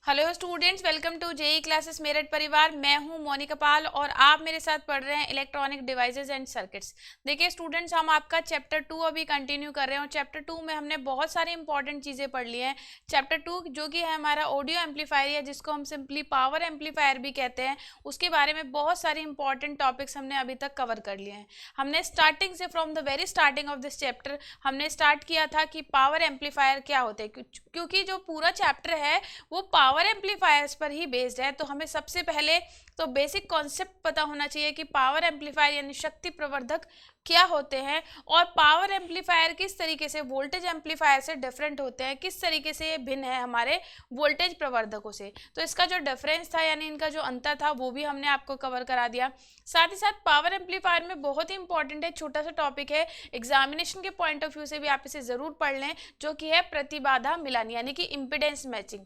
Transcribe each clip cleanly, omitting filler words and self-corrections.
Hello students, welcome to JE classes Meerut परिवार। मैं हूं मोनिका पाल और आप मेरे साथ पढ़ रहे हैं इलेक्ट्रॉनिक डिवाइसेस एंड सर्किट्स। देखिए स्टूडेंट्स, हम आपका चैप्टर 2 अभी कंटिन्यू कर रहे हैं और चैप्टर 2 में हमने बहुत सारी इंपॉर्टेंट चीज़ें पढ़ ली हैं। चैप्टर 2 जो कि है हमारा ऑडियो एम्पलीफायर या जिसको हम सिंपली पावर एम्पलीफायर भी कहते हैं, उसके बारे में बहुत सारे इंपॉर्टेंट टॉपिक्स हमने अभी तक कवर कर लिए हैं। हमने स्टार्टिंग से from the very starting of this chapter हमने स्टार्ट किया था कि पावर एम्पलीफायर क्या होते हैं, क्योंकि जो पूरा चैप्टर है वो पावर एम्पलीफायर्स पर ही बेस्ड है। तो हमें सबसे पहले तो बेसिक कॉन्सेप्ट पता होना चाहिए कि पावर एम्पलीफायर यानी शक्ति प्रवर्धक क्या होते हैं और पावर एम्पलीफायर किस तरीके से वोल्टेज एम्पलीफायर से डिफरेंट होते हैं, किस तरीके से ये भिन्न है हमारे वोल्टेज प्रवर्धकों से। तो इसका जो डिफरेंस था यानी इनका जो अंतर था वो भी हमने आपको कवर करा दिया। साथ ही साथ पावर एम्पलीफायर में बहुत ही इंपॉर्टेंट है, छोटा सा टॉपिक है, एग्जामिनेशन के पॉइंट ऑफ व्यू से भी आप इसे जरूर पढ़ लें, जो कि है प्रतिबाधा मिलान यानी कि इम्पीडेंस मैचिंग।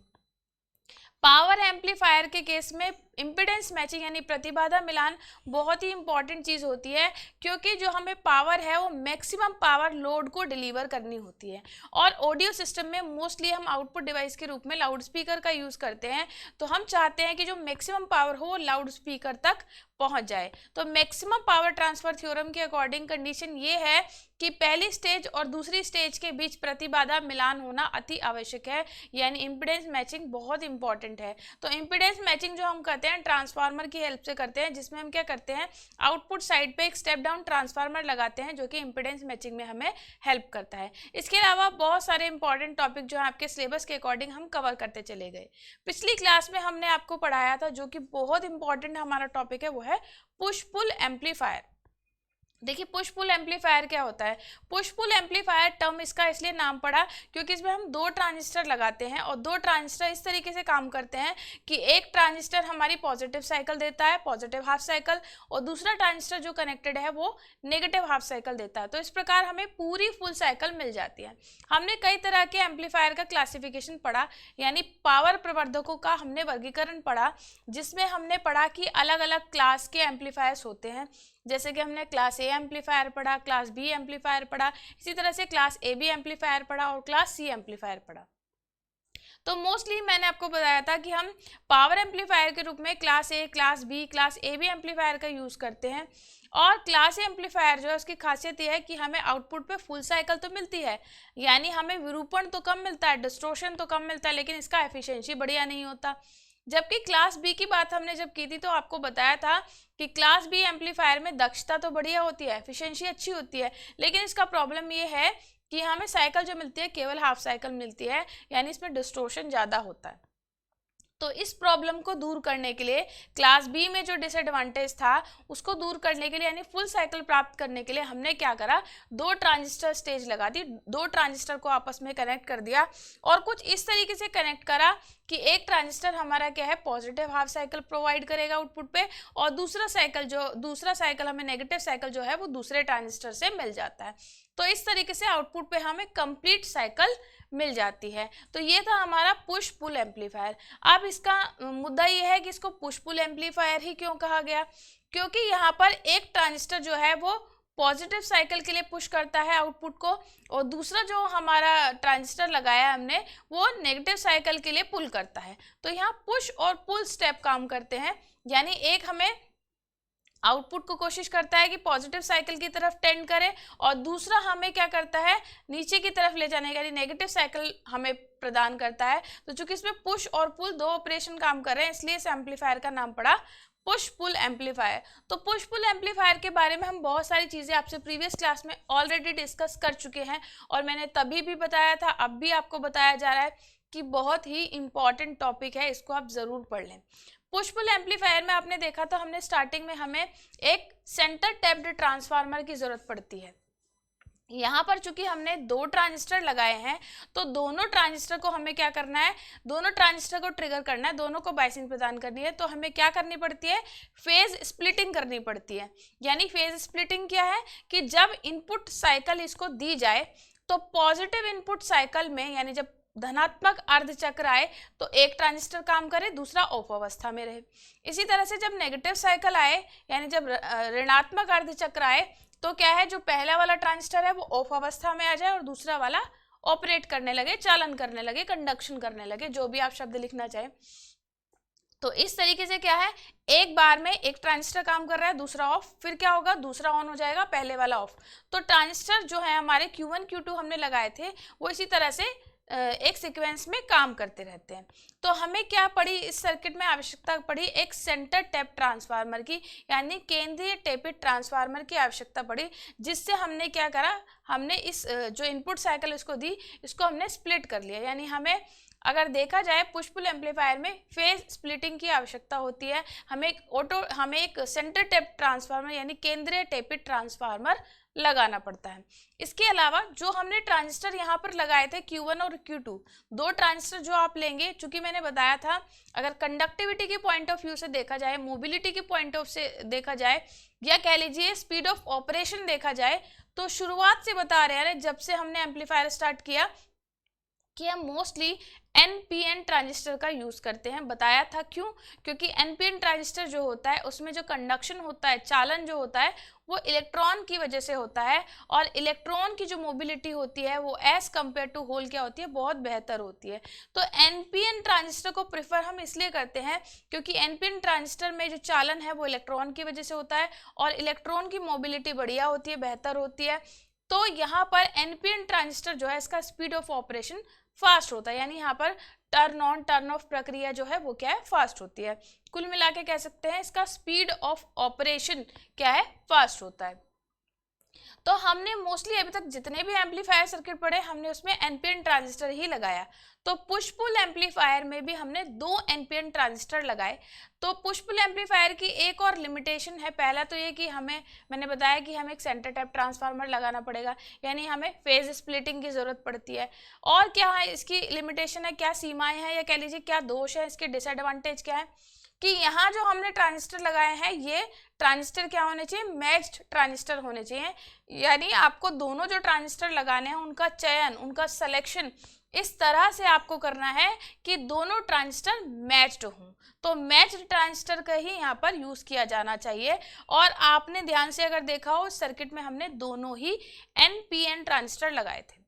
पावर एम्पलीफायर के केस में इम्पीडेंस मैचिंग यानी प्रतिबाधा मिलान बहुत ही इंपॉर्टेंट चीज़ होती है, क्योंकि जो हमें पावर है वो मैक्सिमम पावर लोड को डिलीवर करनी होती है। और ऑडियो सिस्टम में मोस्टली हम आउटपुट डिवाइस के रूप में लाउड स्पीकर का यूज़ करते हैं, तो हम चाहते हैं कि जो मैक्सिमम पावर हो लाउड स्पीकर तक पहुंच जाए। तो मैक्सिमम पावर ट्रांसफर थ्योरम के अकॉर्डिंग कंडीशन ये है कि पहली स्टेज और दूसरी स्टेज के बीच प्रतिबाधा मिलान होना अति आवश्यक है, यानी इम्पीडेंस मैचिंग बहुत इंपॉर्टेंट है। तो इम्पीडेंस मैचिंग जो हम करते हैं ट्रांसफार्मर की हेल्प से करते हैं, जिसमें हम क्या करते हैं आउटपुट साइड पे एक स्टेप डाउन ट्रांसफार्मर लगाते हैं जो कि इम्पीडेंस मैचिंग में हमें हेल्प करता है। इसके अलावा बहुत सारे इंपॉर्टेंट टॉपिक जो है आपके सिलेबस के अकॉर्डिंग हम कवर करते चले गए। पिछली क्लास में हमने आपको पढ़ाया था, जो कि बहुत इंपॉर्टेंट हमारा टॉपिक है, वो है पुश पुल एम्पलीफायर। देखिए पुश पुल एम्पलीफायर क्या होता है। पुश पुल एम्पलीफायर टर्म इसका इसलिए नाम पड़ा क्योंकि इसमें हम दो ट्रांजिस्टर लगाते हैं और दो ट्रांजिस्टर इस तरीके से काम करते हैं कि एक ट्रांजिस्टर हमारी पॉजिटिव साइकिल देता है, पॉजिटिव हाफ साइकिल, और दूसरा ट्रांजिस्टर जो कनेक्टेड है वो नेगेटिव हाफ साइकिल देता है। तो इस प्रकार हमें पूरी फुल साइकिल मिल जाती है। हमने कई तरह के एम्पलीफायर का क्लासिफिकेशन पढ़ा, यानी पावर प्रवर्धकों का हमने वर्गीकरण पढ़ा, जिसमें हमने पढ़ा कि अलग अलग क्लास के एम्पलीफायर्स होते हैं। जैसे कि हमने क्लास ए एम्पलीफायर पढ़ा, क्लास बी एम्पलीफायर पढ़ा, इसी तरह से क्लास ए बी एम्पलीफायर पढ़ा और क्लास सी एम्पलीफायर पढ़ा। तो मोस्टली मैंने आपको बताया था कि हम पावर एम्पलीफायर के रूप में class A, class B, class A B amplifier का यूज़ करते हैं। और क्लास ए एम्पलीफायर जो है उसकी खासियत यह है कि हमें आउटपुट पे फुल साइकिल तो मिलती है, यानी हमें विरूपण तो कम मिलता है, डिस्टोर्शन तो कम मिलता है, लेकिन इसका एफिशिएंसी बढ़िया नहीं होता। जबकि क्लास बी की बात हमने जब की थी तो आपको बताया था कि क्लास बी एम्पलीफायर में दक्षता तो बढ़िया होती है, एफिशिएंसी अच्छी होती है, लेकिन इसका प्रॉब्लम ये है कि हमें साइकिल जो मिलती है केवल हाफ साइकिल मिलती है, यानी इसमें डिस्टोर्शन ज़्यादा होता है। तो इस प्रॉब्लम को दूर करने के लिए, क्लास बी में जो डिसएडवांटेज था उसको दूर करने के लिए, यानी फुल साइकिल प्राप्त करने के लिए हमने क्या करा, दो ट्रांजिस्टर स्टेज लगा दी, दो ट्रांजिस्टर को आपस में कनेक्ट कर दिया और कुछ इस तरीके से कनेक्ट करा कि एक ट्रांजिस्टर हमारा क्या है पॉजिटिव हाफ साइकिल प्रोवाइड करेगा आउटपुट पे, और दूसरा साइकिल हमें नेगेटिव साइकिल जो है वो दूसरे ट्रांजिस्टर से मिल जाता है। तो इस तरीके से आउटपुट पे हमें कंप्लीट साइकिल मिल जाती है। तो ये था हमारा पुश पुल एम्पलीफायर। अब इसका मुद्दा ये है कि इसको पुश पुल एम्पलीफायर ही क्यों कहा गया, क्योंकि यहाँ पर एक ट्रांजिस्टर जो है वो पॉजिटिव साइकिल के लिए पुश करता है आउटपुट को, और दूसरा जो हमारा ट्रांजिस्टर लगाया हमने वो नेगेटिव साइकिल के लिए पुल करता है। तो यहाँ पुश और पुल स्टेप काम करते हैं, यानी एक हमें आउटपुट को कोशिश करता है कि पॉजिटिव साइकिल की तरफ टेंड करे और दूसरा हमें क्या करता है नीचे की तरफ ले जाने का, यानी नेगेटिव साइकिल हमें प्रदान करता है। तो चूंकि इसमें पुश और पुल दो ऑपरेशन काम कर रहे हैं, इसलिए इस एम्पलीफायर का नाम पड़ा पुश पुल एम्पलीफायर। तो पुश पुल एम्पलीफायर के बारे में हम बहुत सारी चीज़ें आपसे प्रीवियस क्लास में ऑलरेडी डिस्कस कर चुके हैं, और मैंने तभी भी बताया था, अब भी आपको बताया जा रहा है कि बहुत ही इंपॉर्टेंट टॉपिक है, इसको आप ज़रूर पढ़ लें। पुश पुल एम्पलीफायर में आपने देखा था, हमने स्टार्टिंग में हमें एक सेंटर टैप्ड ट्रांसफार्मर की ज़रूरत पड़ती है। यहाँ पर चूंकि हमने दो ट्रांजिस्टर लगाए हैं तो दोनों ट्रांजिस्टर को हमें क्या करना है, दोनों ट्रांजिस्टर को ट्रिगर करना है, दोनों को बाइसिंग प्रदान करनी है। तो हमें क्या करनी पड़ती है, फेज स्प्लिटिंग करनी पड़ती है। यानी फेज स्प्लिटिंग क्या है कि जब इनपुट साइकिल इसको दी जाए तो पॉजिटिव इनपुट साइकिल में, यानी जब धनात्मक अर्धचक्र आए तो एक ट्रांजिस्टर काम करे, दूसरा ऑफ अवस्था में रहे। इसी तरह से जब नेगेटिव साइकिल आए, यानी जब ऋणात्मक अर्धचक्र आए, तो क्या है जो पहला वाला ट्रांजिस्टर है वो ऑफ अवस्था में आ जाए और दूसरा वाला ऑपरेट करने लगे, चालन करने लगे, कंडक्शन करने लगे, जो भी आप शब्द लिखना चाहें। तो इस तरीके से क्या है, एक बार में एक ट्रांजिस्टर काम कर रहा है, दूसरा ऑफ, फिर क्या होगा, दूसरा ऑन हो जाएगा, पहले वाला ऑफ। तो ट्रांजिस्टर जो है हमारे Q1 Q2 हमने लगाए थे, वो इसी तरह से एक सीक्वेंस में काम करते रहते हैं। तो हमें क्या पड़ी इस सर्किट में, आवश्यकता पड़ी एक सेंटर टैप ट्रांसफार्मर की, यानी केंद्रीय टेपित ट्रांसफार्मर की आवश्यकता पड़ी, जिससे हमने क्या करा, हमने इस जो इनपुट साइकिल इसको दी, इसको हमने स्प्लिट कर लिया। यानी हमें अगर देखा जाए पुश पुल एम्पलीफायर में फेज स्प्लिटिंग की आवश्यकता होती है। हमें एक सेंटर टेप ट्रांसफार्मर यानी केंद्रीय टेपित ट्रांसफार्मर लगाना पड़ता है। इसके अलावा जो हमने ट्रांजिस्टर यहाँ पर लगाए थे Q1 और Q2, दो ट्रांजिस्टर जो आप लेंगे, चूंकि मैंने बताया था अगर कंडक्टिविटी के पॉइंट ऑफ व्यू से देखा जाए, मोबिलिटी के पॉइंट ऑफ से देखा जाए, या कह लीजिए स्पीड ऑफ ऑपरेशन देखा जाए, तो शुरुआत से बता रहे हैं जब से हमने एम्पलीफायर स्टार्ट किया कि हम मोस्टली NPN ट्रांजिस्टर का यूज करते हैं। बताया था क्यों, क्योंकि NPN ट्रांजिस्टर जो होता है उसमें जो कंडक्शन होता है, चालन जो होता है, वो इलेक्ट्रॉन की वजह से होता है, और इलेक्ट्रॉन की जो मोबिलिटी होती है वो एज कंपेयर टू होल क्या होती है, बहुत बेहतर होती है। तो NPN ट्रांजिस्टर को प्रेफर हम इसलिए करते हैं क्योंकि NPN ट्रांजिस्टर में जो चालन है वो इलेक्ट्रॉन की वजह से होता है, और इलेक्ट्रॉन की मोबिलिटी बढ़िया होती है, बेहतर होती है। तो यहाँ पर NPN ट्रांजिस्टर जो है इसका स्पीड ऑफ ऑपरेशन फास्ट होता है, यानी यहाँ पर टर्न ऑन टर्न ऑफ प्रक्रिया जो है वो क्या है, फास्ट होती है। कुल मिला के कह सकते हैं इसका स्पीड ऑफ ऑपरेशन क्या है, फास्ट होता है। तो हमने मोस्टली अभी तक जितने भी एम्पलीफायर सर्किट पढ़े, हमने उसमें NPN ट्रांजिस्टर ही लगाया। तो पुश पुल एम्पलीफायर में भी हमने 2 NPN ट्रांजिस्टर लगाए। तो पुश पुल एम्पलीफायर की एक और लिमिटेशन है, पहला तो ये कि मैंने बताया कि हमें एक सेंटर टैप ट्रांसफार्मर लगाना पड़ेगा, यानी हमें फेज स्प्लिटिंग की जरूरत पड़ती है। और क्या है इसकी लिमिटेशन है, क्या सीमाएं हैं, या कह लीजिए क्या दोष है, इसके डिसएडवांटेज क्या है, कि यहाँ जो हमने ट्रांजिस्टर लगाए हैं ये ट्रांजिस्टर क्या होने चाहिए, मैच्ड ट्रांजिस्टर होने चाहिए। यानी आपको दोनों जो ट्रांजिस्टर लगाने हैं उनका चयन, उनका सिलेक्शन इस तरह से आपको करना है कि दोनों ट्रांजिस्टर मैच्ड हों। तो मैच्ड ट्रांजिस्टर का ही यहाँ पर यूज किया जाना चाहिए। और आपने ध्यान से अगर देखा हो, सर्किट में हमने दोनों ही NPN ट्रांजिस्टर लगाए थे।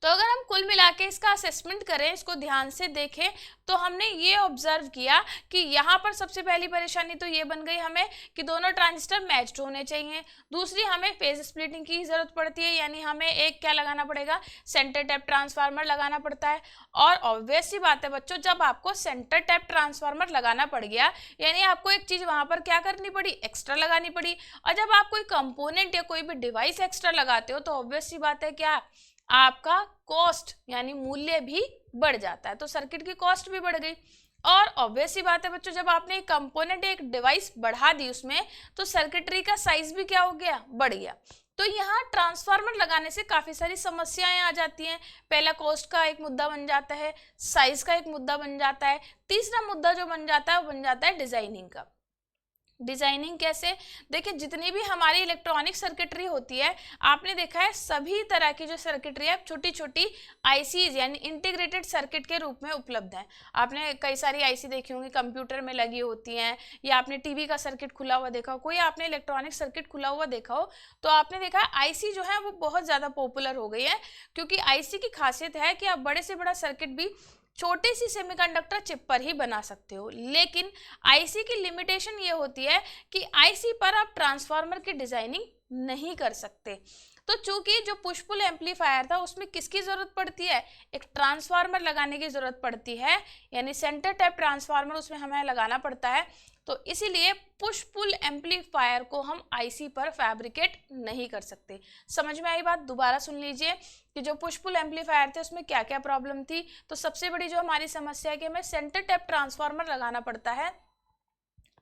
तो अगर हम कुल मिला के इसका असेसमेंट करें, इसको ध्यान से देखें, तो हमने ये ऑब्जर्व किया कि यहाँ पर सबसे पहली परेशानी तो ये बन गई हमें कि दोनों ट्रांजिस्टर मैच्ड होने चाहिए। दूसरी, हमें फेज स्प्लिटिंग की जरूरत पड़ती है, यानी हमें एक क्या लगाना पड़ेगा, सेंटर टैप ट्रांसफार्मर लगाना पड़ता है। और ऑब्वियस सी बात है बच्चों, जब आपको सेंटर टैप ट्रांसफार्मर लगाना पड़ गया, यानी आपको एक चीज वहां पर क्या करनी पड़ी, एक्स्ट्रा लगानी पड़ी। और जब आप कोई कंपोनेंट या कोई भी डिवाइस एक्स्ट्रा लगाते हो, तो ऑब्वियस सी बात है क्या, आपका कॉस्ट यानी मूल्य भी बढ़ जाता है। तो सर्किट की कॉस्ट भी बढ़ गई। और ऑब्वियस सी बात है बच्चों, जब आपने एक कंपोनेंट, एक डिवाइस बढ़ा दी उसमें, तो सर्किटरी का साइज भी क्या हो गया, बढ़ गया। तो यहाँ ट्रांसफार्मर लगाने से काफी सारी समस्याएं आ जाती हैं। पहला कॉस्ट का एक मुद्दा बन जाता है, साइज का एक मुद्दा बन जाता है, तीसरा मुद्दा जो बन जाता है वो बन जाता है डिजाइनिंग का। डिजाइनिंग कैसे, देखिए जितनी भी हमारी इलेक्ट्रॉनिक सर्किटरी होती है, आपने देखा है सभी तरह की जो सर्किटरी है छोटी छोटी आईसीज यानी इंटीग्रेटेड सर्किट के रूप में उपलब्ध है। आपने कई सारी आईसी देखी होंगी, कंप्यूटर में लगी होती हैं, या आपने टीवी का सर्किट खुला हुआ देखा हो, कोई आपने इलेक्ट्रॉनिक सर्किट खुला हुआ देखा हो, तो आपने देखा आईसी जो है वो बहुत ज़्यादा पॉपुलर हो गई है। क्योंकि आईसी की खासियत है कि आप बड़े से बड़ा सर्किट भी छोटी सी सेमीकंडक्टर चिप पर ही बना सकते हो। लेकिन आईसी की लिमिटेशन ये होती है कि आईसी पर आप ट्रांसफार्मर की डिजाइनिंग नहीं कर सकते। तो चूंकि जो पुश पुल एम्पलीफायर था उसमें किसकी जरूरत पड़ती है, एक ट्रांसफार्मर लगाने की जरूरत पड़ती है, यानी सेंटर टैप ट्रांसफार्मर उसमें हमें लगाना पड़ता है। तो इसीलिए पुश पुल एम्पलीफायर को हम आईसी पर फैब्रिकेट नहीं कर सकते। समझ में आई बात, दोबारा सुन लीजिए कि जो पुश पुल एम्पलीफायर थे उसमें क्या क्या प्रॉब्लम थी। तो सबसे बड़ी जो हमारी समस्या है कि हमें सेंटर टैप ट्रांसफार्मर लगाना पड़ता है,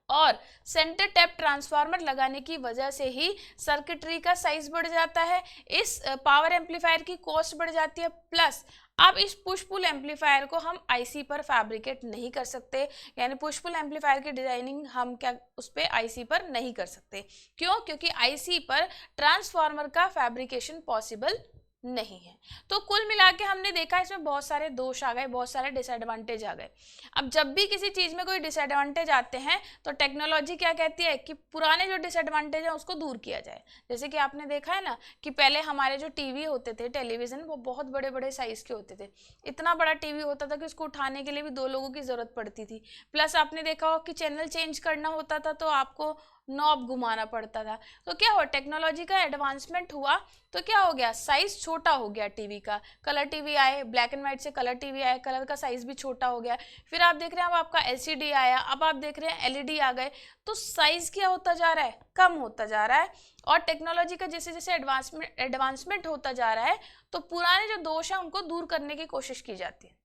और सेंटर टैप ट्रांसफार्मर लगाने की वजह से ही सर्किटरी का साइज बढ़ जाता है, इस पावर एम्पलीफायर की कॉस्ट बढ़ जाती है, प्लस अब इस पुश पुल एम्पलीफायर को हम आईसी पर फैब्रिकेट नहीं कर सकते। यानी पुश पुल एम्पलीफायर की डिजाइनिंग हम क्या उस पर आईसी पर नहीं कर सकते। क्यों, क्योंकि आईसी पर ट्रांसफार्मर का फैब्रिकेशन पॉसिबल नहीं है। तो कुल मिला के हमने देखा इसमें बहुत सारे दोष आ गए, बहुत सारे डिसएडवांटेज आ गए। अब जब भी किसी चीज में कोई डिसएडवांटेज आते हैं तो टेक्नोलॉजी क्या कहती है कि पुराने जो डिसएडवांटेज है उसको दूर किया जाए। जैसे कि आपने देखा है ना कि पहले हमारे जो टीवी होते थे, टेलीविजन, वो बहुत बड़े बड़े साइज के होते थे। इतना बड़ा टीवी होता था कि उसको उठाने के लिए भी 2 लोगों की जरूरत पड़ती थी। प्लस आपने देखा हो कि चैनल चेंज करना होता था तो आपको नॉब घुमाना पड़ता था। तो क्या हुआ, टेक्नोलॉजी का एडवांसमेंट हुआ तो क्या हो गया, साइज छोटा हो गया टीवी का। कलर टीवी आए, ब्लैक एंड व्हाइट से कलर टीवी आए, कलर का साइज भी छोटा हो गया। फिर आप देख रहे हैं अब आपका एलसीडी आया, अब आप देख रहे हैं एलईडी आ गए। तो साइज क्या होता जा रहा है, कम होता जा रहा है। और टेक्नोलॉजी का जैसे जैसे एडवांसमेंट होता जा रहा है तो पुराने जो दोष है उनको दूर करने की कोशिश की जाती है।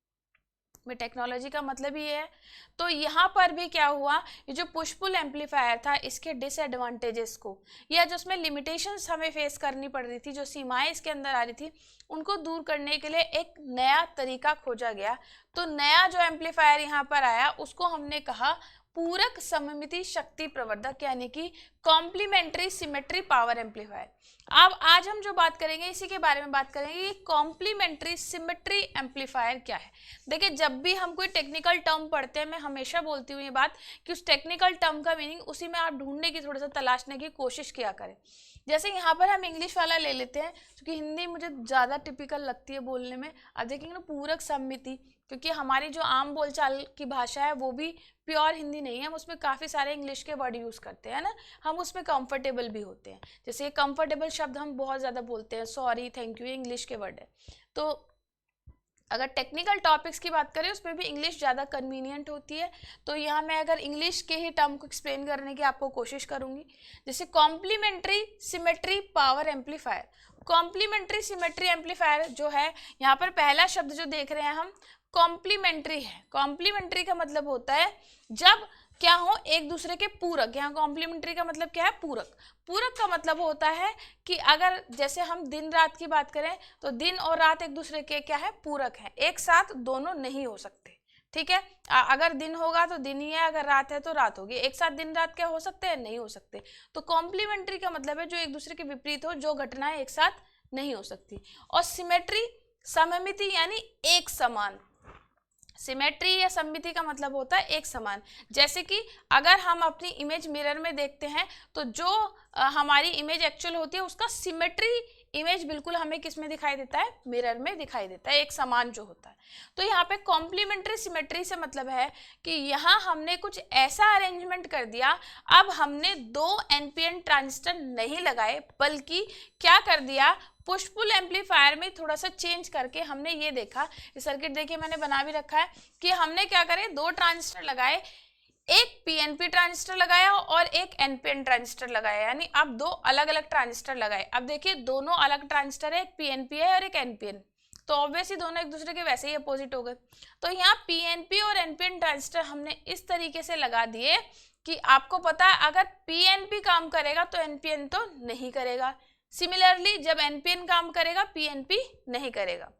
टेक्नोलॉजी का मतलब ही है। तो यहाँ पर भी क्या हुआ, ये जो पुश पुल एम्पलीफायर था इसके डिसएडवांटेजेस को या जो उसमें लिमिटेशंस हमें फेस करनी पड़ रही थी, जो सीमाएं इसके अंदर आ रही थी, उनको दूर करने के लिए एक नया तरीका खोजा गया। तो नया जो एम्पलीफायर यहाँ पर आया उसको हमने कहा पूरक सममिति शक्ति प्रवर्धक, यानी कि कॉम्प्लीमेंट्री सिमेट्री पावर एम्पलीफायर। अब आज हम जो बात करेंगे इसी के बारे में बात करेंगे कि कॉम्प्लीमेंट्री सिमेट्री एम्पलीफायर क्या है। देखिए, जब भी हम कोई टेक्निकल टर्म पढ़ते हैं, मैं हमेशा बोलती हूँ ये बात कि उस टेक्निकल टर्म का मीनिंग उसी में आप ढूंढने की, थोड़ा सा तलाशने की कोशिश किया करें। जैसे यहाँ पर हम इंग्लिश वाला ले लेते हैं क्योंकि हिंदी मुझे ज़्यादा टिपिकल लगती है बोलने में। अब देखेंगे ना, पूरक सममिति, क्योंकि हमारी जो आम बोलचाल की भाषा है वो भी प्योर हिंदी नहीं है, हम उसमें काफ़ी सारे इंग्लिश के वर्ड यूज़ करते हैं ना, हम उसमें कंफर्टेबल भी होते हैं। जैसे ये कंफर्टेबल शब्द हम बहुत ज़्यादा बोलते हैं, सॉरी, थैंक यू, ये इंग्लिश के वर्ड है। तो अगर टेक्निकल टॉपिक्स की बात करें उसमें भी इंग्लिश ज़्यादा कन्वीनियंट होती है। तो यहाँ मैं अगर इंग्लिश के ही टर्म को एक्सप्लेन करने की आपको कोशिश करूँगी। जैसे complementary symmetry power amplifier. Complementary symmetry amplifier जो है, यहाँ पर पहला शब्द जो देख रहे हैं हम कॉम्प्लीमेंट्री है। कॉम्प्लीमेंट्री का मतलब होता है जब क्या हो, एक दूसरे के पूरक। यहाँ कॉम्प्लीमेंट्री का मतलब क्या है, पूरक। पूरक का मतलब होता है कि अगर जैसे हम दिन रात की बात करें तो दिन और रात एक दूसरे के क्या है, पूरक है, एक साथ दोनों नहीं हो सकते। ठीक है, अगर दिन होगा तो दिन ही है, अगर रात है तो रात होगी। एक साथ दिन रात क्या हो सकते हैं, नहीं हो सकते। तो कॉम्प्लीमेंट्री का मतलब है जो एक दूसरे के विपरीत हो, जो घटनाएं एक साथ नहीं हो सकती। और सिमेट्री सममिति यानी एक समान। सिमेट्री या सममिति का मतलब होता है एक समान। जैसे कि अगर हम अपनी इमेज मिरर में देखते हैं तो जो हमारी इमेज एक्चुअल होती है उसका सिमेट्री इमेज बिल्कुल हमें किस में दिखाई देता है, मिरर में दिखाई देता है, एक समान जो होता है। तो यहाँ पे कॉम्प्लीमेंट्री सिमेट्री से मतलब है कि यहाँ हमने कुछ ऐसा अरेंजमेंट कर दिया, अब हमने 2 एनपीएन ट्रांजिस्टर नहीं लगाए, बल्कि क्या कर दिया, पुश पुल एम्पलीफायर में थोड़ा सा चेंज करके हमने ये देखा, ये सर्किट देखिए मैंने बना भी रखा है कि हमने क्या करे, 2 ट्रांजिस्टर लगाए, एक पीएनपी ट्रांजिस्टर लगाया और एक एनपीएन ट्रांजिस्टर लगाया, यानी अब 2 अलग अलग ट्रांजिस्टर लगाए। अब देखिए दोनों अलग ट्रांजिस्टर है, एक पीएनपी है और एक एनपीएन, तो ऑब्वियसली दोनों एक दूसरे के वैसे ही अपोजिट हो गए। तो यहाँ पीएनपी और एनपीएन ट्रांजिस्टर हमने इस तरीके से लगा दिए कि आपको पता है अगर पीएनपी काम करेगा तो एनपीएन तो नहीं करेगा। सिमिलरली जब एनपीएन काम करेगा पीएनपी नहीं करेगा,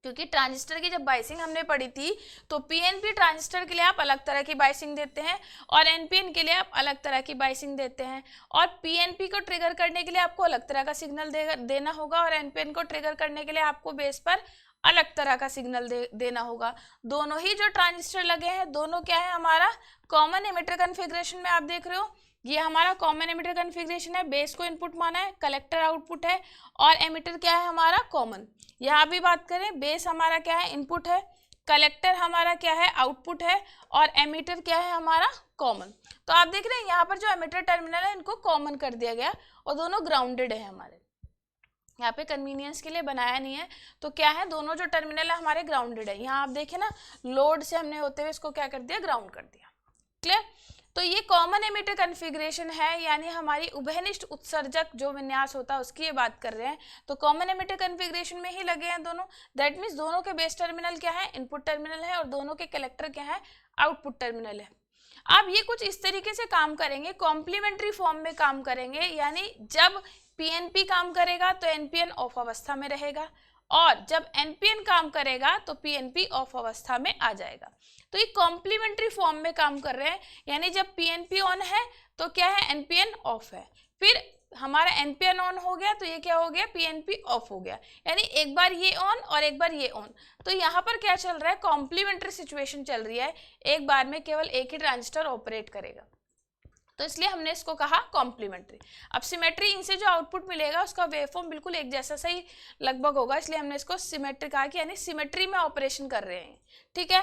क्योंकि ट्रांजिस्टर की जब बाइसिंग हमने पढ़ी थी तो पीएनपी ट्रांजिस्टर के लिए आप अलग तरह की बाइसिंग देते हैं और एनपीएन के लिए आप अलग तरह की बाइसिंग देते हैं। और पीएनपी को ट्रिगर करने के लिए आपको अलग तरह का सिग्नल देना होगा और एनपीएन को ट्रिगर करने के लिए आपको बेस पर अलग तरह का सिग्नल देना होगा। दोनों ही जो ट्रांजिस्टर लगे हैं दोनों क्या है, हमारा कॉमन एमिटर कन्फिग्रेशन में आप देख रहे हो, ये हमारा कॉमन एमिटर कन्फिग्रेशन है। बेस को इनपुट माना है, कलेक्टर आउटपुट है और एमिटर क्या है हमारा कॉमन। यहाँ भी बात करें, बेस हमारा क्या है, इनपुट है, कलेक्टर हमारा क्या है, आउटपुट है और एमिटर क्या है हमारा कॉमन। तो आप देख रहे हैं यहाँ पर जो एमिटर टर्मिनल है इनको कॉमन कर दिया गया और दोनों ग्राउंडेड है हमारे, यहाँ पे कन्वीनियंस के लिए बनाया नहीं है। तो क्या है, दोनों जो टर्मिनल है हमारे ग्राउंडेड है। यहाँ आप देखें ना, लोड से हमने होते हुए इसको क्या कर दिया, ग्राउंड कर दिया। क्लियर। तो ये कॉमन एमिटर कन्फिग्रेशन है, यानी हमारी उभयनिष्ठ उत्सर्जक जो विन्यास होता है उसकी ये बात कर रहे हैं। तो कॉमन एमिटर कन्फिग्रेशन में ही लगे हैं दोनों। दैट मीन्स दोनों के बेस टर्मिनल क्या है, इनपुट टर्मिनल है और दोनों के कलेक्टर क्या है, आउटपुट टर्मिनल है। अब ये कुछ इस तरीके से काम करेंगे, कॉम्प्लीमेंट्री फॉर्म में काम करेंगे, यानी जब पीएनपी काम करेगा तो एनपीएन ऑफ अवस्था में रहेगा और जब एनपीएन काम करेगा तो पीएनपी ऑफ अवस्था में आ जाएगा। तो ये कॉम्प्लीमेंट्री फॉर्म में काम कर रहे हैं, यानी जब पीएनपी ऑन है तो क्या है, एनपीएन ऑफ है। फिर हमारा NPN ऑन हो गया तो ये क्या हो गया, PNP ऑफ हो गया, यानी एक बार ये ऑन और एक बार ये ऑन। तो यहाँ पर क्या चल रहा है, कॉम्प्लीमेंट्री सिचुएशन चल रही है, एक बार में केवल एक ही ट्रांजिस्टर ऑपरेट करेगा, तो इसलिए हमने इसको कहा कॉम्प्लीमेंट्री। अब सिमेट्री, इनसे जो आउटपुट मिलेगा उसका वेवफॉर्म बिल्कुल एक जैसा सही लगभग होगा, इसलिए हमने इसको सिमेट्री कहा कि यानी सिमेट्री में ऑपरेशन कर रहे हैं, ठीक है।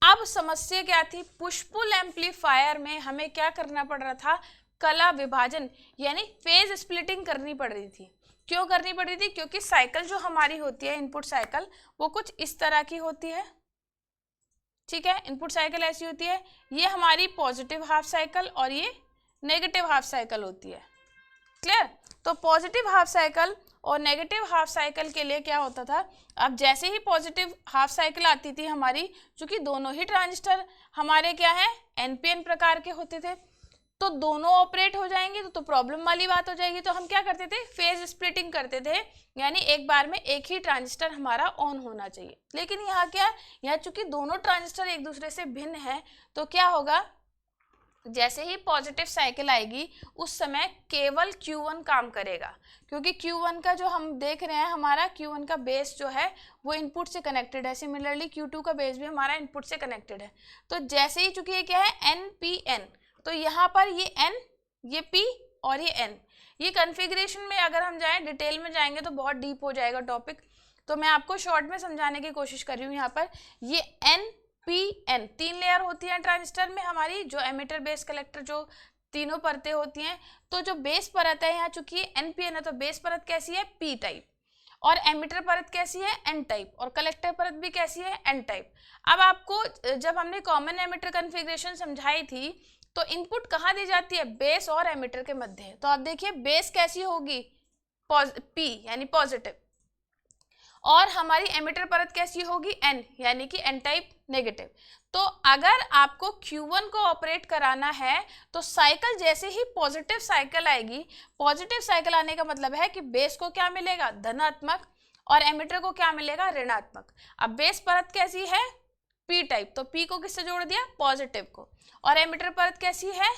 अब समस्या क्या थी, पुश पुल एम्पलीफायर में हमें क्या करना पड़ रहा था, कला विभाजन यानी फेज स्प्लिटिंग करनी पड़ रही थी। क्यों करनी पड़ रही थी, क्योंकि साइकिल जो हमारी होती है, इनपुट साइकिल, वो कुछ इस तरह की होती है, ठीक है। इनपुट साइकिल ऐसी होती है, ये हमारी पॉजिटिव हाफ साइकिल और ये नेगेटिव हाफ साइकिल होती है, क्लियर। तो पॉजिटिव हाफ साइकिल और नेगेटिव हाफ साइकिल के लिए क्या होता था, अब जैसे ही पॉजिटिव हाफ साइकिल आती थी हमारी, चूंकि दोनों ही ट्रांजिस्टर हमारे क्या है, NPN प्रकार के होते थे, तो दोनों ऑपरेट हो जाएंगे तो प्रॉब्लम वाली बात हो जाएगी। तो हम क्या करते थे, फेज स्प्लिटिंग करते थे, यानी एक बार में एक ही ट्रांजिस्टर हमारा ऑन होना चाहिए। लेकिन यहाँ क्या, यहाँ चूंकि दोनों ट्रांजिस्टर एक दूसरे से भिन्न है, तो क्या होगा, जैसे ही पॉजिटिव साइकिल आएगी उस समय केवल Q1 काम करेगा, क्योंकि Q1 का जो हम देख रहे हैं, हमारा Q1 का बेस जो है वो इनपुट से कनेक्टेड है, सिमिलरली Q2 का बेस भी हमारा इनपुट से कनेक्टेड है। तो जैसे ही, चूंकि ये क्या है NPN, तो यहाँ पर ये N, ये P और ये N, ये कन्फिग्रेशन में अगर हम जाएं, डिटेल में जाएंगे तो बहुत डीप हो जाएगा टॉपिक, तो मैं आपको शॉर्ट में समझाने की कोशिश कर रही हूँ। यहाँ पर ये NPN 3 लेयर होती है ट्रांजिस्टर में हमारी, जो एमिटर बेस कलेक्टर जो तीनों परतें होती हैं। तो जो बेस परत है यहाँ, चूंकि NPN है तो बेस परत कैसी है, P टाइप, और एमिटर परत कैसी है, N टाइप, और कलेक्टर परत भी कैसी है, N टाइप। अब आपको जब हमने कॉमन एमिटर कन्फिग्रेशन समझाई थी, तो इनपुट कहाँ दी जाती है, बेस और एमिटर के मध्य। तो आप देखिए बेस कैसी होगी, P यानी पॉजिटिव, और हमारी एमिटर परत कैसी होगी, N यानी कि N टाइप नेगेटिव। तो अगर आपको Q1 को ऑपरेट कराना है तो साइकिल जैसे ही पॉजिटिव साइकिल आएगी, पॉजिटिव साइकिल आने का मतलब है कि बेस को क्या मिलेगा, धनात्मक, और एमिटर को क्या मिलेगा, ऋणात्मक। अब बेस परत कैसी है, P टाइप, तो P को किससे जोड़ दिया, पॉजिटिव को, और एमिटर परत कैसी है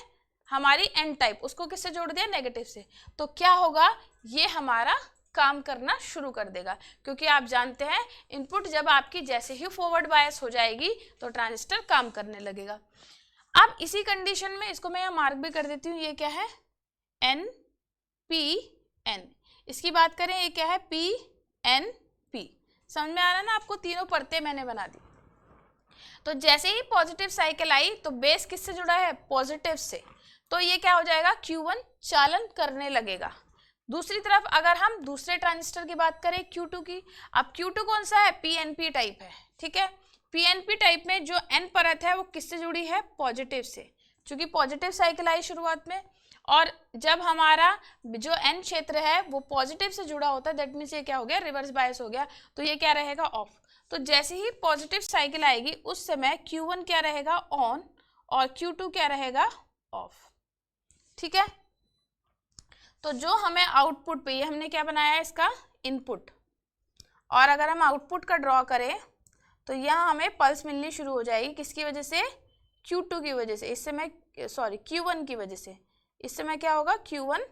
हमारी N टाइप, उसको किससे जोड़ दिया, नेगेटिव से। तो क्या होगा, ये हमारा काम करना शुरू कर देगा, क्योंकि आप जानते हैं इनपुट जब आपकी जैसे ही फॉरवर्ड बायस हो जाएगी तो ट्रांजिस्टर काम करने लगेगा। अब इसी कंडीशन में इसको मैं यहाँ मार्क भी कर देती हूँ, ये क्या है, NPN। इसकी बात करें, ये क्या है, PNP। समझ में आ रहा है ना आपको, तीनों परतें मैंने बना दी। तो जैसे ही पॉजिटिव साइकिल आई तो बेस किससे जुड़ा है, पॉजिटिव से, तो ये क्या हो जाएगा, Q1 चालन करने लगेगा। दूसरी तरफ अगर हम दूसरे ट्रांजिस्टर की बात करें, Q2 की, अब Q2 कौन सा है, PNP टाइप है, ठीक है। PNP टाइप में जो N परत है वो किससे जुड़ी है, पॉजिटिव से, क्योंकि पॉजिटिव साइकिल आई शुरुआत में, और जब हमारा जो N क्षेत्र है वो पॉजिटिव से जुड़ा होता है, दैट मीन्स ये क्या हो गया, रिवर्स बायस हो गया, तो ये क्या रहेगा, ऑफ। तो जैसे ही पॉजिटिव साइकिल आएगी उस समय Q1 क्या रहेगा, ऑन, और Q2 क्या रहेगा, ऑफ, ठीक है। तो जो हमें आउटपुट पे, ये हमने क्या बनाया है, इसका इनपुट, और अगर हम आउटपुट का ड्रॉ करें तो यहाँ हमें पल्स मिलनी शुरू हो जाएगी, किसकी वजह से, Q2 की वजह से, इस समय सॉरी Q1 की वजह से। इस समय क्या होगा, Q1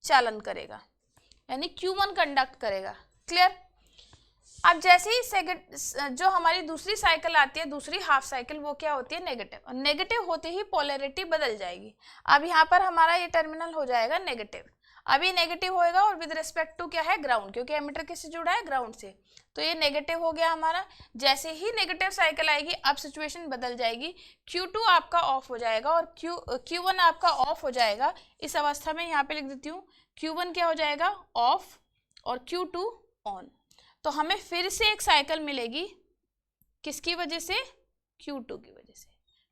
चालन करेगा, यानी Q1 कंडक्ट करेगा, क्लियर। अब जैसे ही सेकंड जो हमारी दूसरी साइकिल आती है, दूसरी हाफ साइकिल, वो क्या होती है, नेगेटिव, और नेगेटिव होते ही पोलैरिटी बदल जाएगी। अब यहाँ पर हमारा ये टर्मिनल हो जाएगा नेगेटिव, अभी नेगेटिव होएगा, और विद रिस्पेक्ट टू क्या है, ग्राउंड, क्योंकि एमिटर किससे जुड़ा है, ग्राउंड से, तो ये नेगेटिव हो गया हमारा। जैसे ही नेगेटिव साइकिल आएगी अब सिचुएशन बदल जाएगी, Q2 आपका ऑफ हो जाएगा और Q1 आपका ऑफ हो जाएगा। इस अवस्था में यहाँ पे लिख देती हूँ, Q1 क्या हो जाएगा, ऑफ, और Q2 ऑन। तो हमें फिर से एक साइकिल मिलेगी, किसकी वजह से, Q2 की वजह से,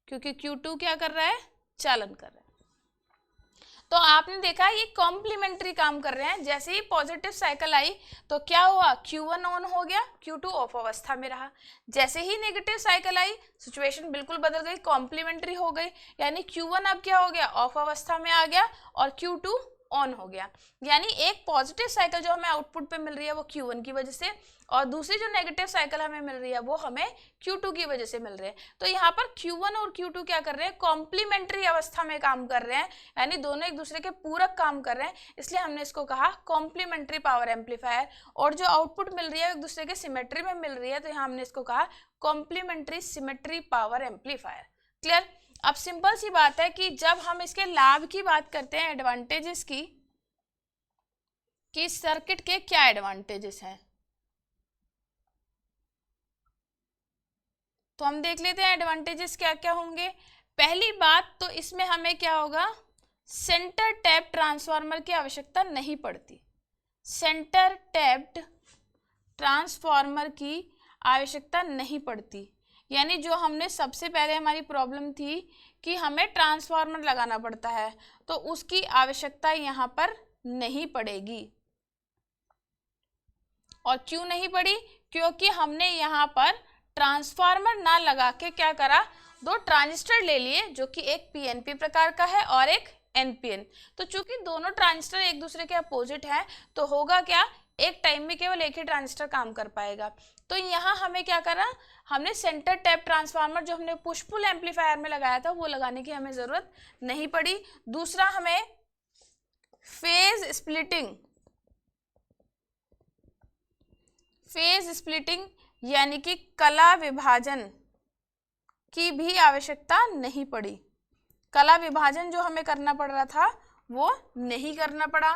क्योंकि Q2 क्या कर रहा है, चालन कर रहा है। तो आपने देखा ये कॉम्प्लीमेंट्री काम कर रहे हैं। जैसे ही पॉजिटिव साइकिल आई तो क्या हुआ, Q1 ऑन हो गया, Q2 ऑफ अवस्था में रहा। जैसे ही नेगेटिव साइकिल आई सिचुएशन बिल्कुल बदल गई, कॉम्प्लीमेंट्री हो गई, यानी Q1 अब क्या हो गया, ऑफ अवस्था में आ गया, और Q2 ऑन हो गया। यानी एक पॉजिटिव साइकिल जो हमें आउटपुट पे मिल रही है वो Q1 की वजह से, और दूसरी जो नेगेटिव साइकिल हमें मिल रही है वो हमें Q2 की वजह से मिल रही है। तो यहाँ पर Q1 और Q2 क्या कर रहे हैं, कॉम्प्लीमेंट्री अवस्था में काम कर रहे हैं, यानी दोनों एक दूसरे के पूरक काम कर रहे हैं, इसलिए हमने इसको कहा कॉम्प्लीमेंट्री पावर एम्पलीफायर। और जो आउटपुट मिल रही है एक दूसरे के सिमेट्री में मिल रही है, तो यहाँ हमने इसको कहा complementary symmetry power amplifier. Clear. अब सिंपल सी बात है कि जब हम इसके लाभ की बात करते हैं, एडवांटेजेस की, कि सर्किट के क्या एडवांटेजेस हैं, तो हम देख लेते हैं एडवांटेजेस क्या क्या होंगे। पहली बात तो इसमें हमें क्या होगा, सेंटर टैप ट्रांसफार्मर की आवश्यकता नहीं पड़ती। सेंटर टैप्ड ट्रांसफार्मर की आवश्यकता नहीं पड़ती, यानी जो हमने सबसे पहले हमारी प्रॉब्लम थी कि हमें ट्रांसफार्मर लगाना पड़ता है, तो उसकी आवश्यकता यहाँ पर नहीं पड़ेगी। और क्यों नहीं पड़ी, क्योंकि हमने यहाँ पर ट्रांसफार्मर ना लगा के क्या करा, दो ट्रांजिस्टर ले लिए जो कि एक पीएनपी प्रकार का है और एक एनपीएन। तो चूंकि दोनों ट्रांजिस्टर एक दूसरे के अपोजिट हैं, तो होगा क्या, एक टाइम में केवल एक ही ट्रांजिस्टर काम कर पाएगा। तो यहाँ हमें क्या करा, हमने सेंटर टैप ट्रांसफार्मर जो हमने पुश पुल एम्पलीफायर में लगाया था वो लगाने की हमें जरूरत नहीं पड़ी। दूसरा, हमें फेज स्प्लिटिंग यानी कि कला विभाजन की भी आवश्यकता नहीं पड़ी। कला विभाजन जो हमें करना पड़ रहा था वो नहीं करना पड़ा।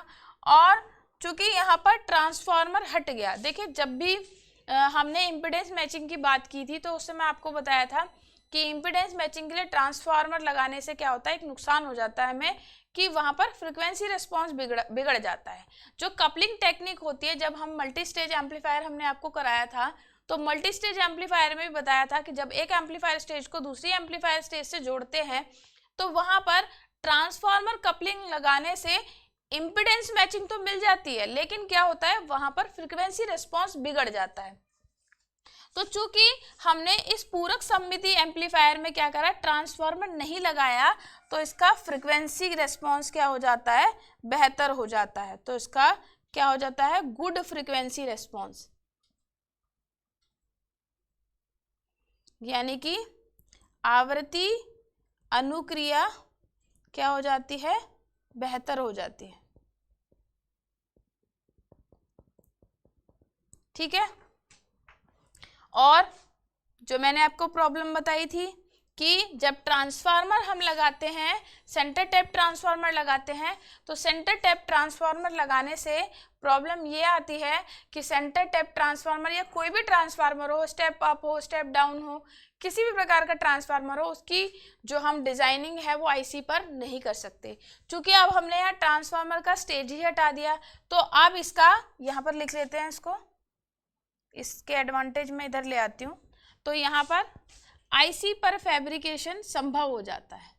और चूंकि यहाँ पर ट्रांसफार्मर हट गया, देखिए जब भी हमने इम्पीडेंस मैचिंग की बात की थी तो उस समय आपको बताया था कि इम्पीडेंस मैचिंग के लिए ट्रांसफार्मर लगाने से क्या होता है, एक नुकसान हो जाता है हमें कि वहाँ पर फ्रीक्वेंसी रिस्पॉन्स बिगड़ जाता है। जो कपलिंग टेक्निक होती है, जब हम मल्टी स्टेज एम्पलीफायर हमने आपको कराया था, तो मल्टी स्टेज एम्पलीफायर में भी बताया था कि जब एक एम्पलीफायर स्टेज को दूसरी एम्पलीफायर स्टेज से जोड़ते हैं तो वहाँ पर ट्रांसफार्मर कपलिंग लगाने से इम्पीडेंस मैचिंग तो मिल जाती है, लेकिन क्या होता है वहाँ पर फ्रीक्वेंसी रिस्पॉन्स बिगड़ जाता है। तो चूंकि हमने इस पूरक सममिति एम्पलीफायर में क्या करा, ट्रांसफार्मर नहीं लगाया, तो इसका फ्रीक्वेंसी रिस्पॉन्स क्या हो जाता है, बेहतर हो जाता है। तो इसका क्या हो जाता है, गुड फ्रीक्वेंसी रिस्पॉन्स, यानी कि आवृत्ति अनुक्रिया क्या हो जाती है, बेहतर हो जाती है। ठीक है। और जो मैंने आपको प्रॉब्लम बताई थी कि जब ट्रांसफार्मर हम लगाते हैं, सेंटर टैप ट्रांसफार्मर लगाते हैं, तो सेंटर टैप ट्रांसफार्मर लगाने से प्रॉब्लम ये आती है कि सेंटर टैप ट्रांसफार्मर या कोई भी ट्रांसफार्मर हो, स्टेप अप हो, स्टेप डाउन हो, किसी भी प्रकार का ट्रांसफार्मर हो, उसकी जो हम डिजाइनिंग है वो आईसी पर नहीं कर सकते। चूंकि अब हमने यहाँ ट्रांसफार्मर का स्टेज ही हटा दिया, तो अब इसका यहाँ पर लिख लेते हैं, इसको, इसके एडवांटेज में इधर ले आती हूँ। तो यहाँ पर आईसी पर फैब्रिकेशन संभव हो जाता है।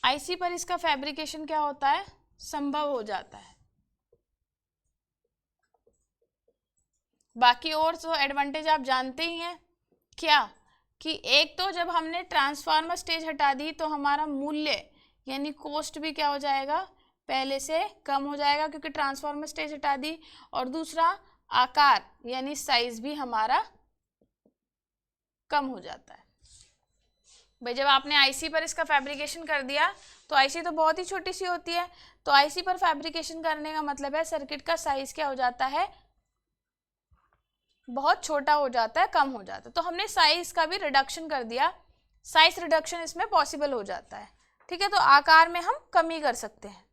आईसी पर इसका फैब्रिकेशन क्या होता है, संभव हो जाता है। बाकी और तो एडवांटेज आप जानते ही हैं, क्या कि एक तो जब हमने ट्रांसफार्मर स्टेज हटा दी तो हमारा मूल्य यानी कॉस्ट भी क्या हो जाएगा, पहले से कम हो जाएगा क्योंकि ट्रांसफार्मर स्टेज हटा दी। और दूसरा, आकार यानी साइज भी हमारा कम हो जाता है। भाई जब आपने आईसी पर इसका फैब्रिकेशन कर दिया, तो आईसी तो बहुत ही छोटी सी होती है, तो आईसी पर फैब्रिकेशन करने का मतलब है सर्किट का साइज क्या हो जाता है, बहुत छोटा हो जाता है, कम हो जाता है। तो हमने साइज का भी रिडक्शन कर दिया, साइज रिडक्शन इसमें पॉसिबल हो जाता है। ठीक है, तो आकार में हम कमी कर सकते हैं।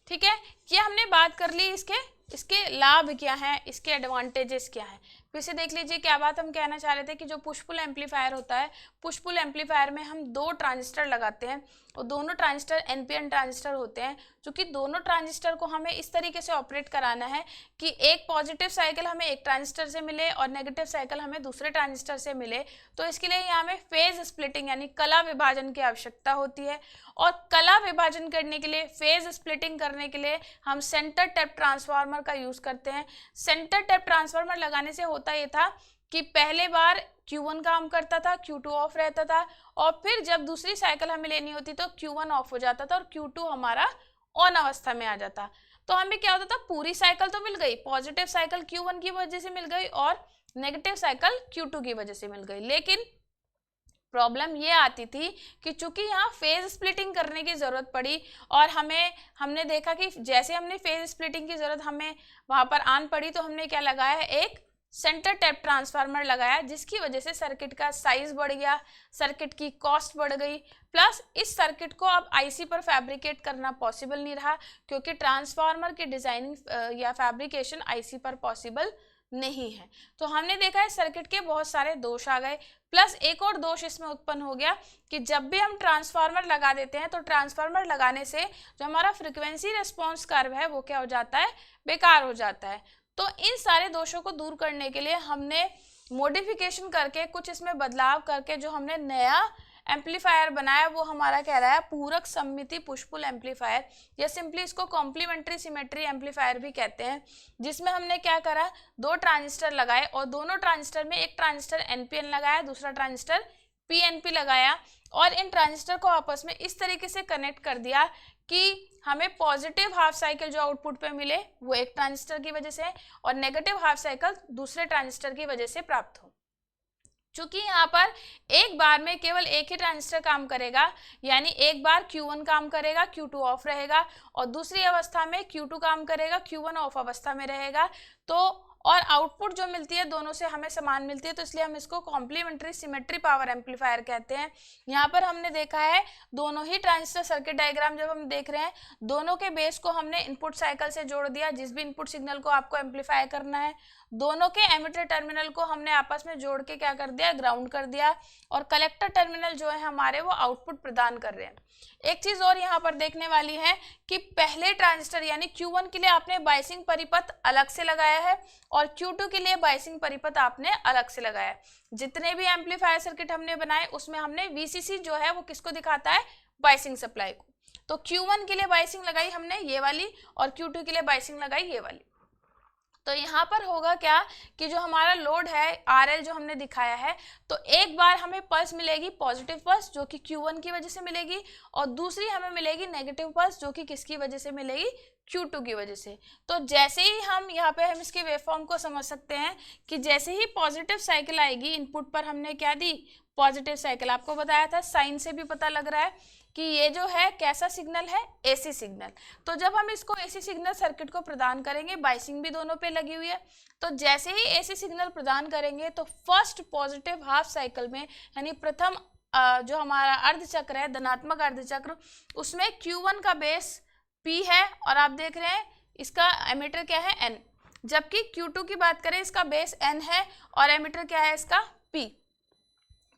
ठीक है, ये हमने बात कर ली इसके लाभ क्या हैं, इसके एडवांटेजेस क्या हैं। फिर से देख लीजिए क्या बात हम कहना चाह रहे थे कि जो पुश पुल एम्पलीफायर होता है, पुश पुल एम्पलीफायर में हम 2 ट्रांजिस्टर लगाते हैं और दोनों ट्रांजिस्टर एनपीएन ट्रांजिस्टर होते हैं। चूंकि दोनों ट्रांजिस्टर को हमें इस तरीके से ऑपरेट कराना है कि एक पॉजिटिव साइकिल हमें एक ट्रांजिस्टर से मिले और नेगेटिव साइकिल हमें दूसरे ट्रांजिस्टर से मिले, तो इसके लिए यहाँ में फेज स्प्लिटिंग यानी कला विभाजन की आवश्यकता होती है। और कला विभाजन करने के लिए, फेज स्प्लिटिंग करने के लिए हम सेंटर टैप ट्रांसफार्मर का यूज करते हैं। सेंटर टैप ट्रांसफार्मर लगाने से होता ये था कि पहले बार Q1 काम करता था, Q2 ऑफ रहता था, और फिर जब दूसरी साइकिल हमें लेनी होती तो Q1 ऑफ हो जाता था और Q2 हमारा ऑन अवस्था में आ जाता। तो हमें क्या होता था, पूरी साइकिल तो मिल गई, पॉजिटिव साइकिल Q1 की वजह से मिल गई और नेगेटिव साइकिल Q2 की वजह से मिल गई। लेकिन प्रॉब्लम ये आती थी कि चूंकि यहाँ फेज स्प्लिटिंग करने की ज़रूरत पड़ी और हमने देखा कि जैसे हमने फेज स्प्लिटिंग की ज़रूरत हमें वहाँ पर आन पड़ी, तो हमने क्या लगाया है, एक सेंटर टैप ट्रांसफार्मर लगाया, जिसकी वजह से सर्किट का साइज बढ़ गया, सर्किट की कॉस्ट बढ़ गई, प्लस इस सर्किट को अब आईसी पर फैब्रिकेट करना पॉसिबल नहीं रहा, क्योंकि ट्रांसफार्मर की डिज़ाइनिंग या फैब्रिकेशन आईसी पर पॉसिबल नहीं है। तो हमने देखा है सर्किट के बहुत सारे दोष आ गए, प्लस एक और दोष इसमें उत्पन्न हो गया कि जब भी हम ट्रांसफार्मर लगा देते हैं तो ट्रांसफार्मर लगाने से जो हमारा फ्रीक्वेंसी रिस्पॉन्स कर्व है वो क्या हो जाता है, बेकार हो जाता है। तो इन सारे दोषों को दूर करने के लिए हमने मॉडिफिकेशन करके, कुछ इसमें बदलाव करके जो हमने नया एम्पलीफायर बनाया वो हमारा कह रहा है पूरक सममिति पुश पुल एम्पलीफायर, या सिंपली इसको कॉम्प्लीमेंट्री सिमेट्री एम्पलीफायर भी कहते हैं, जिसमें हमने क्या करा, 2 ट्रांजिस्टर लगाए और दोनों ट्रांजिस्टर में एक ट्रांजिस्टर एनपीएन लगाया, दूसरा ट्रांजिस्टर पीएनपी लगाया, और इन ट्रांजिस्टर को आपस में इस तरीके से कनेक्ट कर दिया कि हमें पॉजिटिव हाफ साइकिल जो आउटपुट पे मिले वो एक ट्रांजिस्टर की वजह से और नेगेटिव हाफ साइकिल दूसरे ट्रांजिस्टर की वजह से प्राप्त हो। चूंकि यहाँ पर एक बार में केवल एक ही ट्रांजिस्टर काम करेगा, यानी एक बार Q1 काम करेगा, Q2 ऑफ रहेगा, और दूसरी अवस्था में Q2 काम करेगा, Q1 ऑफ अवस्था में रहेगा, तो और आउटपुट जो मिलती है दोनों से हमें समान मिलती है, तो इसलिए हम इसको कॉम्प्लीमेंट्री सिमेट्री पावर एम्पलीफायर कहते हैं। यहाँ पर हमने देखा है दोनों ही ट्रांजिस्टर सर्किट डायग्राम जब हम देख रहे हैं, दोनों के बेस को हमने इनपुट साइकिल से जोड़ दिया, जिस भी इनपुट सिग्नल को आपको एम्पलीफाई करना है, दोनों के एमिटर टर्मिनल को हमने आपस में जोड़ के क्या कर दिया, ग्राउंड कर दिया, और कलेक्टर टर्मिनल जो है हमारे वो आउटपुट प्रदान कर रहे हैं। एक चीज और यहाँ पर देखने वाली है कि पहले ट्रांजिस्टर यानी Q1 के लिए आपने बायसिंग परिपथ अलग से लगाया है और Q2 के लिए बायसिंग परिपथ आपने अलग से लगाया है। जितने भी एम्पलीफायर सर्किट हमने बनाए उसमें हमने VCC जो है वो किसको दिखाता है, बायसिंग सप्लाई को। तो Q1 के लिए बायसिंग लगाई हमने ये वाली और Q2 के लिए बायसिंग लगाई ये वाली। तो यहाँ पर होगा क्या कि जो हमारा लोड है RL जो हमने दिखाया है, तो एक बार हमें पल्स मिलेगी पॉजिटिव पल्स जो कि Q1 की वजह से मिलेगी, और दूसरी हमें मिलेगी नेगेटिव पल्स जो कि किसकी वजह से मिलेगी, Q2 की वजह से। तो जैसे ही हम यहाँ पे हम इसके वेवफॉर्म को समझ सकते हैं कि जैसे ही पॉजिटिव साइकिल आएगी, इनपुट पर हमने क्या दी, पॉजिटिव साइकिल, आपको बताया था साइन से भी पता लग रहा है कि ये जो है कैसा सिग्नल है, एसी सिग्नल। तो जब हम इसको एसी सिग्नल सर्किट को प्रदान करेंगे, बायसिंग भी दोनों पे लगी हुई है, तो जैसे ही एसी सिग्नल प्रदान करेंगे तो फर्स्ट पॉजिटिव हाफ साइकिल में यानी प्रथम जो हमारा अर्धचक्र है, धनात्मक अर्धचक्र, उसमें Q1 का बेस P है और आप देख रहे हैं इसका एमीटर क्या है, N, जबकि Q2 की बात करें इसका बेस N है और एमीटर क्या है इसका P।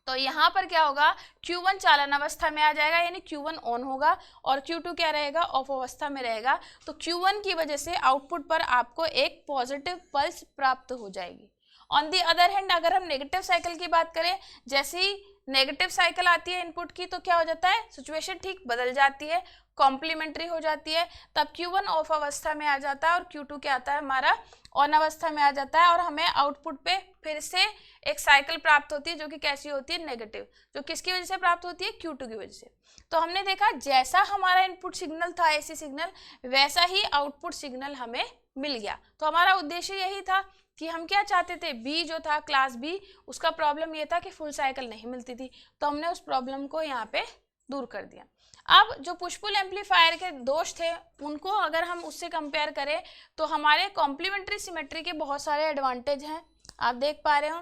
तो यहाँ पर क्या होगा, Q1 चालन अवस्था में आ जाएगा यानी Q1 ऑन होगा और Q2 क्या रहेगा, ऑफ अवस्था में रहेगा। तो Q1 की वजह से आउटपुट पर आपको एक पॉजिटिव पल्स प्राप्त हो जाएगी। ऑन दी अदर हैंड अगर हम नेगेटिव साइकिल की बात करें, जैसे ही नेगेटिव साइकिल आती है इनपुट की तो क्या हो जाता है, सिचुएशन ठीक बदल जाती है, कॉम्प्लीमेंट्री हो जाती है, तब Q1 ऑफ अवस्था में आ जाता है और Q2 क्या आता है हमारा ऑन अवस्था में आ जाता है, और हमें आउटपुट पे फिर से एक साइकिल प्राप्त होती है जो कि कैसी होती है, नेगेटिव, जो किसकी वजह से प्राप्त होती है, Q2 की वजह से। तो हमने देखा जैसा हमारा इनपुट सिग्नल था एसी सिग्नल, वैसा ही आउटपुट सिग्नल हमें मिल गया। तो हमारा उद्देश्य यही था कि हम क्या चाहते थे, बी जो था क्लास बी, उसका प्रॉब्लम ये था कि फुल साइकिल नहीं मिलती थी, तो हमने उस प्रॉब्लम को यहाँ पे दूर कर दिया। अब जो पुश पुल एम्पलीफायर के दोष थे उनको अगर हम उससे कंपेयर करें तो हमारे कॉम्प्लीमेंट्री सिमेट्री के बहुत सारे एडवांटेज हैं। आप देख पा रहे हो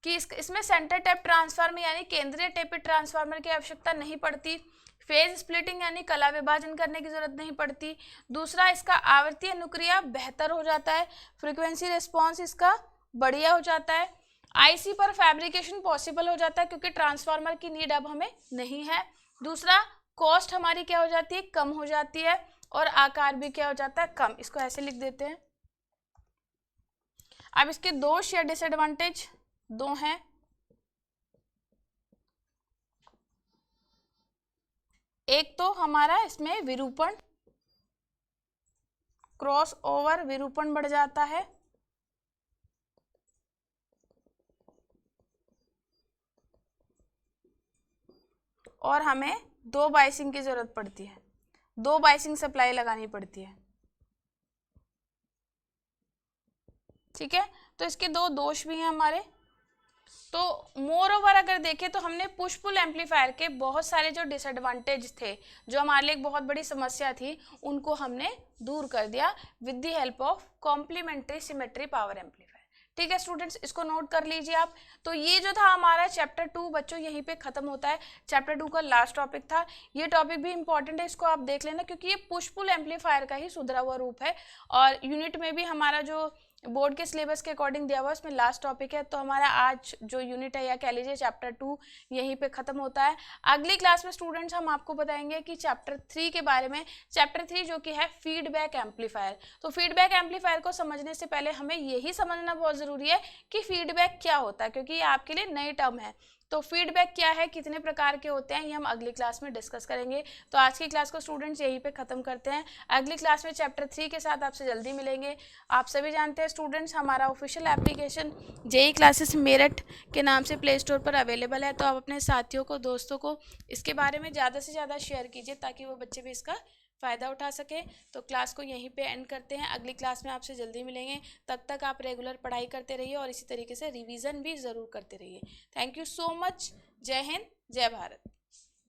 कि इसमें सेंटर टैप ट्रांसफार्मर यानी केंद्रीय टेपित ट्रांसफार्मर की आवश्यकता नहीं पड़ती, फेज स्प्लिटिंग यानी कला विभाजन करने की जरूरत नहीं पड़ती। दूसरा, इसका आवृत्ति अनुक्रिया बेहतर हो जाता है, फ्रीक्वेंसी रिस्पॉन्स इसका बढ़िया हो जाता है। आईसी पर फैब्रिकेशन पॉसिबल हो जाता है क्योंकि ट्रांसफार्मर की नीड अब हमें नहीं है। दूसरा, कॉस्ट हमारी क्या हो जाती है, कम हो जाती है, और आकार भी क्या हो जाता है, कम। इसको ऐसे लिख देते हैं। अब इसके दोष या डिसएडवांटेज दो हैं। एक तो हमारा इसमें विरूपण, क्रॉस ओवर विरूपण बढ़ जाता है, और हमें 2 बाइसिंग की जरूरत पड़ती है, 2 बाइसिंग सप्लाई लगानी पड़ती है। ठीक है, तो इसके 2 दोष भी हैं हमारे। तो मोर ओवर अगर देखें तो हमने पुश पुल एम्पलीफायर के बहुत सारे जो डिसएडवांटेज थे, जो हमारे लिए एक बहुत बड़ी समस्या थी, उनको हमने दूर कर दिया with the help of complementary symmetry power amplifier. ठीक है स्टूडेंट्स, इसको नोट कर लीजिए आप। तो ये जो था हमारा चैप्टर 2 बच्चों यहीं पे खत्म होता है। चैप्टर 2 का लास्ट टॉपिक था। ये टॉपिक भी इंपॉर्टेंट है, इसको आप देख लेना क्योंकि ये पुश पुल एम्पलीफायर का ही सुधरा हुआ रूप है, और यूनिट में भी हमारा जो बोर्ड के सिलेबस के अकॉर्डिंग दिया हुआ है उसमें लास्ट टॉपिक है। तो हमारा आज जो यूनिट है या कह लीजिए चैप्टर 2 यहीं पे खत्म होता है। अगली क्लास में स्टूडेंट्स हम आपको बताएंगे कि चैप्टर 3 के बारे में। चैप्टर 3 जो कि है फीडबैक एम्पलीफायर। तो फीडबैक एम्पलीफायर को समझने से पहले हमें यही समझना बहुत जरूरी है कि फीडबैक क्या होता है, क्योंकि ये आपके लिए नई टर्म है। तो फीडबैक क्या है, कितने प्रकार के होते हैं, ये हम अगली क्लास में डिस्कस करेंगे। तो आज की क्लास को स्टूडेंट्स यहीं पे खत्म करते हैं। अगली क्लास में चैप्टर 3 के साथ आपसे जल्दी मिलेंगे। आप सभी जानते हैं स्टूडेंट्स हमारा official application JE classes Meerut के नाम से प्ले स्टोर पर अवेलेबल है। तो आप अपने साथियों को, दोस्तों को इसके बारे में ज़्यादा से ज़्यादा शेयर कीजिए ताकि वो बच्चे भी इसका फ़ायदा उठा सके। तो क्लास को यहीं पे एंड करते हैं, अगली क्लास में आपसे जल्दी मिलेंगे। तब तक आप रेगुलर पढ़ाई करते रहिए और इसी तरीके से रिवीजन भी ज़रूर करते रहिए। Thank you so much. जय हिंद, जय भारत।